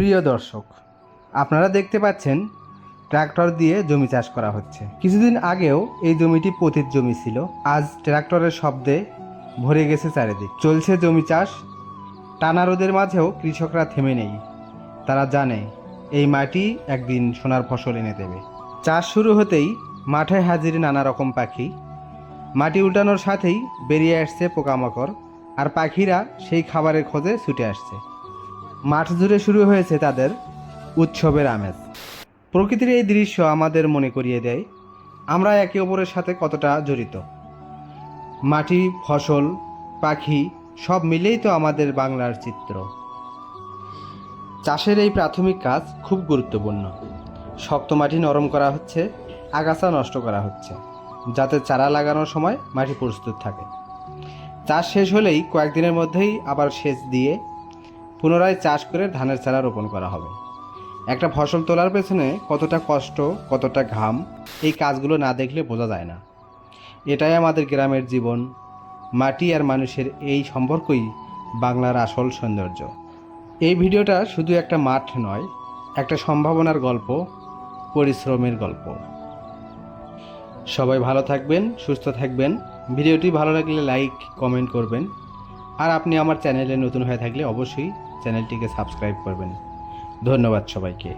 প্রিয় দর্শক, আপনারা দেখতে পাচ্ছেন ট্রাক্টর দিয়ে জমি চাষ করা হচ্ছে। কিছুদিন আগেও এই জমিটি পতিত জমি ছিল। আজ ট্রাক্টরের শব্দে ভরে গেছে চারিদিক। চলছে জমি চাষ। টানা রোদের মাঝেও কৃষকরা থেমে নেই। তারা জানে এই মাটি একদিন সোনার ফসল এনে দেবে। চাষ শুরু হতেই মাঠে হাজির নানা রকম পাখি। মাটি উল্টানোর সাথেই বেরিয়ে আসছে পোকামাকড়, আর পাখিরা সেই খাবারের খোঁজে ছুটে আসছে। মাঠ জুড়ে শুরু হয়েছে তাদের উৎসবের আমেজ। প্রকৃতির এই দৃশ্য আমাদের মনে করিয়ে দেয় আমরা একে অপরের সাথে কতটা জড়িত। মাটি, ফসল, পাখি সব মিলেই তো আমাদের বাংলার চিত্র। চাষের এই প্রাথমিক কাজ খুব গুরুত্বপূর্ণ। শক্ত মাটি নরম করা হচ্ছে, আগাছা নষ্ট করা হচ্ছে, যাতে চারা লাগানোর সময় মাটি প্রস্তুত থাকে। চাষ শেষ হলেই কয়েকদিনের মধ্যেই আবার সেচ দিয়ে পুনরায় চাষ করে ধানের চারা রোপণ করা হবে। একটা ফসল তোলার পেছনে কতটা কষ্ট, কতটা ঘাম, এই কাজগুলো না দেখলে বোঝা যায় না। এটাই আমাদের গ্রামের জীবন। মাটি আর মানুষের এই সম্পর্কই বাংলার আসল সৌন্দর্য। এই ভিডিওটা শুধু একটা মাঠ নয়, একটা সম্ভাবনার গল্প, পরিশ্রমের গল্প। সবাই ভালো থাকবেন, সুস্থ থাকবেন। ভিডিওটি ভালো লাগলে লাইক, কমেন্ট করবেন। আর আপনি আমার চ্যানেলে নতুন হয়ে থাকলে অবশ্যই চ্যানেলটিকে সাবস্ক্রাইব করবেন। ধন্যবাদ সবাইকে।